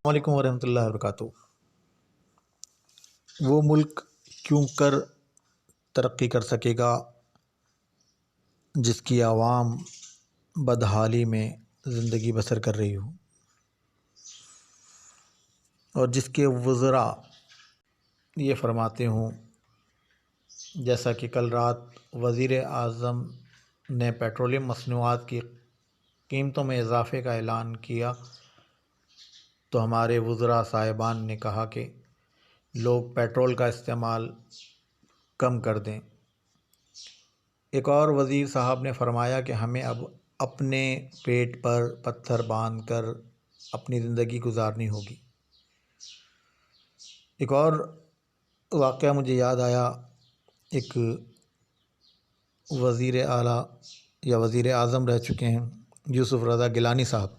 علیکم ورحمۃ اللہ وبرکاتہ۔ وہ ملک کیوں کر ترقی کر سکے گا جس کی عوام بدحالی میں زندگی بسر کر رہی ہو اور جس کے وزراء یہ فرماتے ہوں، جیسا کہ کل رات وزیر اعظم نے پیٹرولیم مصنوعات کی قیمتوں میں اضافے کا اعلان کیا تو ہمارے وزراء صاحبان نے کہا کہ لوگ پیٹرول کا استعمال کم کر دیں۔ ایک اور وزیر صاحب نے فرمایا کہ ہمیں اب اپنے پیٹ پر پتھر باندھ کر اپنی زندگی گزارنی ہوگی۔ ایک اور واقعہ مجھے یاد آیا، ایک وزیر اعلیٰ یا وزیر اعظم رہ چکے ہیں یوسف رضا گیلانی صاحب،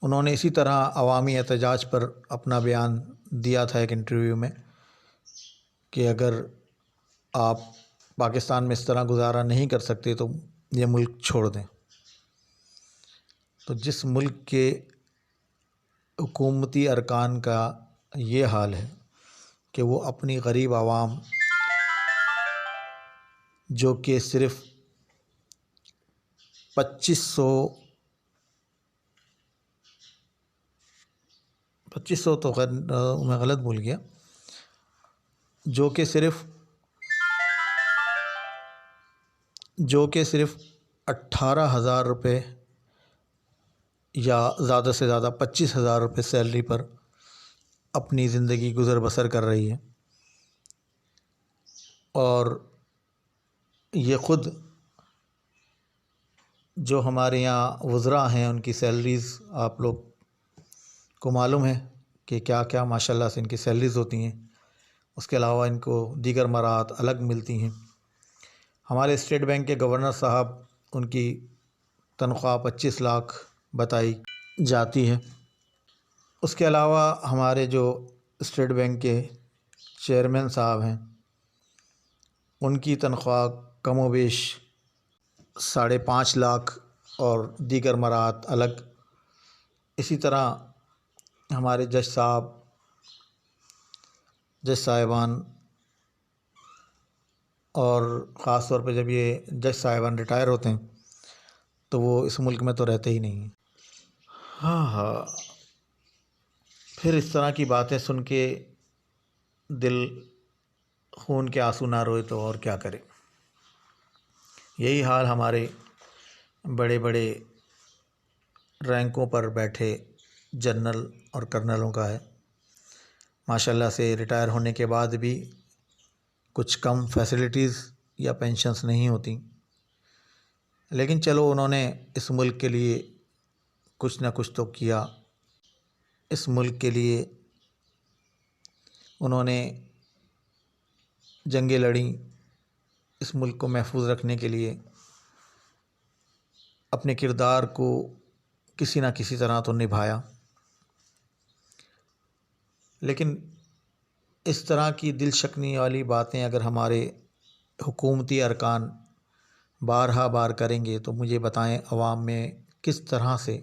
انہوں نے اسی طرح عوامی احتجاج پر اپنا بیان دیا تھا ایک انٹرویو میں کہ اگر آپ پاکستان میں اس طرح گزارا نہیں کر سکتے تو یہ ملک چھوڑ دیں۔ تو جس ملک کے حکومتی ارکان کا یہ حال ہے کہ وہ اپنی غریب عوام جو کہ صرف 2500 تو میں غلط بھول گیا، جو کہ صرف 18,000 روپے یا زیادہ سے زیادہ 25,000 روپے سیلری پر اپنی زندگی گزر بسر کر رہی ہے، اور یہ خود جو ہمارے یہاں وزراء ہیں ان کی سیلریز آپ لوگ کو معلوم ہے کہ کیا کیا ماشاءاللہ سے ان کی سیلریز ہوتی ہیں، اس کے علاوہ ان کو دیگر مراعات الگ ملتی ہیں۔ ہمارے اسٹیٹ بینک کے گورنر صاحب، ان کی تنخواہ 25 لاکھ بتائی جاتی ہے۔ اس کے علاوہ ہمارے جو اسٹیٹ بینک کے چیئرمین صاحب ہیں ان کی تنخواہ کم و بیش 5.5 لاکھ اور دیگر مراعات الگ۔ اسی طرح ہمارے جج صاحبان، اور خاص طور پہ جب یہ جج صاحبان ریٹائر ہوتے ہیں تو وہ اس ملک میں تو رہتے ہی نہیں ہیں۔ ہاں، پھر اس طرح کی باتیں سن کے دل خون کے آنسو نہ روئے تو اور کیا کرے۔ یہی حال ہمارے بڑے بڑے رینکوں پر بیٹھے جنرل اور کرنلوں کا ہے۔ ماشاءاللہ سے ریٹائر ہونے کے بعد بھی کچھ کم فیسلٹیز یا پینشنز نہیں ہوتی، لیکن چلو انہوں نے اس ملک کے لیے کچھ نہ کچھ تو کیا۔ اس ملک کے لیے انہوں نے جنگیں لڑیں، اس ملک کو محفوظ رکھنے کے لیے اپنے کردار کو کسی نہ کسی طرح تو نبھایا۔ لیکن اس طرح کی دل شکنی والی باتیں اگر ہمارے حکومتی ارکان بارہا بار کریں گے تو مجھے بتائیں عوام میں کس طرح سے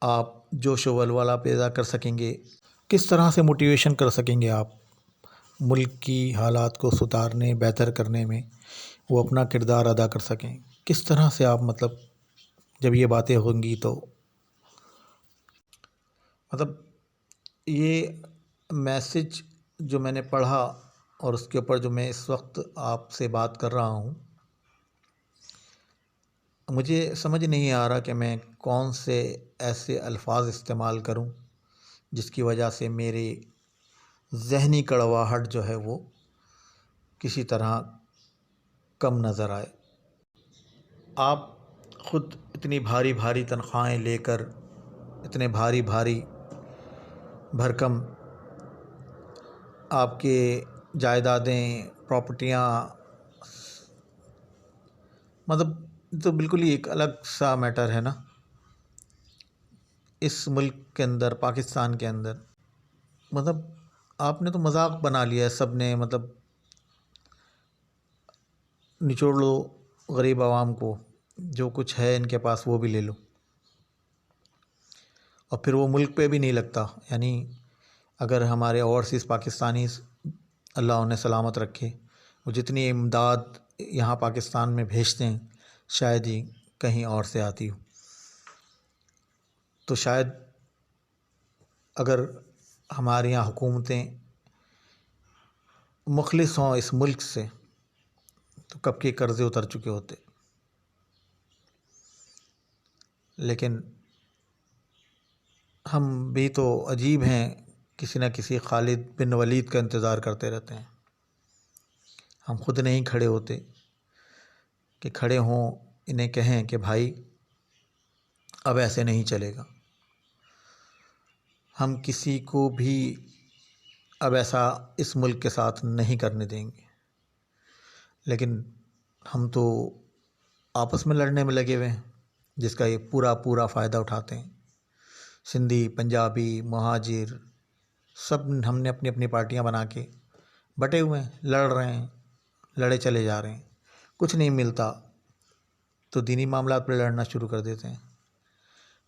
آپ جوش و ولولہ پیدا کر سکیں گے، کس طرح سے موٹیویشن کر سکیں گے آپ ملک کی حالات کو سدھارنے بہتر کرنے میں وہ اپنا کردار ادا کر سکیں۔ کس طرح سے آپ جب یہ باتیں ہوں گی تو یہ میسج جو میں نے پڑھا اور اس کے اوپر جو میں اس وقت آپ سے بات کر رہا ہوں، مجھے سمجھ نہیں آ رہا کہ میں کون سے ایسے الفاظ استعمال کروں جس کی وجہ سے میری ذہنی کڑواہٹ جو ہے وہ کسی طرح کم نظر آئے۔ آپ خود اتنی بھاری بھاری تنخواہیں لے کر، اتنے بھاری بھاری بھرکم آپ کے جائیدادیں، پراپرٹیاں، تو بالکل ہی ایک الگ سا میٹر ہے نا اس ملک کے اندر، پاکستان کے اندر۔ آپ نے تو مذاق بنا لیا ہے، سب نے نچوڑ لو غریب عوام کو، جو کچھ ہے ان کے پاس وہ بھی لے لو، اور پھر وہ ملک پہ بھی نہیں لگتا. یعنی اگر ہمارے اوورسیز پاکستانی اللہ انہیں سلامت رکھے، وہ جتنی امداد یہاں پاکستان میں بھیجتے ہیں شاید ہی کہیں اور سے آتی ہو. تو شاید اگر ہمارے یہاں حکومتیں مخلص ہوں اس ملک سے تو کب کے قرضے اتر چکے ہوتے. لیکن ہم بھی تو عجیب ہیں، کسی نہ کسی خالد بن ولید کا انتظار کرتے رہتے ہیں. ہم خود نہیں کھڑے ہوتے کہ کھڑے ہوں انہیں کہیں کہ بھائی اب ایسے نہیں چلے گا. ہم کسی کو بھی اب ایسا اس ملک کے ساتھ نہیں کرنے دیں گے. لیکن ہم تو آپس میں لڑنے میں لگے ہوئے ہیں، جس کا یہ پورا فائدہ اٹھاتے ہیں. سندھی، پنجابی، مہاجر سب ہم نے اپنی اپنی پارٹیاں بنا کے بٹے ہوئے ہیں، لڑ رہے ہیں، لڑے چلے جا رہے ہیں. کچھ نہیں ملتا تو دینی معاملات پہ لڑنا شروع کر دیتے ہیں،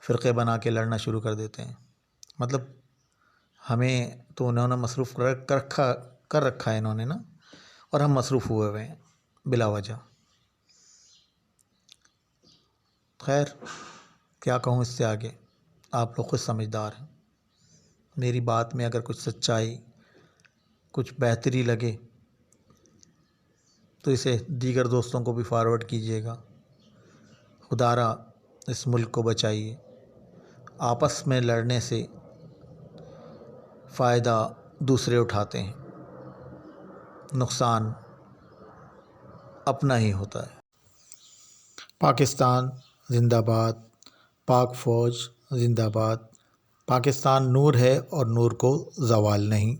فرقے بنا کے لڑنا شروع کر دیتے ہیں. مطلب ہمیں تو انہوں نے مصروف کر رکھا ہے انہوں نے نا، اور ہم مصروف ہوئے ہوئے ہیں بلا وجہ. خیر کیا کہوں اس سے آگے، آپ لوگ خود سمجھدار ہیں. میری بات میں اگر کچھ سچائی، کچھ بہتری لگے تو اسے دیگر دوستوں کو بھی فارورڈ کیجیے گا. خدا را اس ملک کو بچائیے. آپس میں لڑنے سے فائدہ دوسرے اٹھاتے ہیں، نقصان اپنا ہی ہوتا ہے. پاکستان زندہ باد، پاک فوج زندہ باد. پاکستان نور ہے اور نور کو زوال نہیں.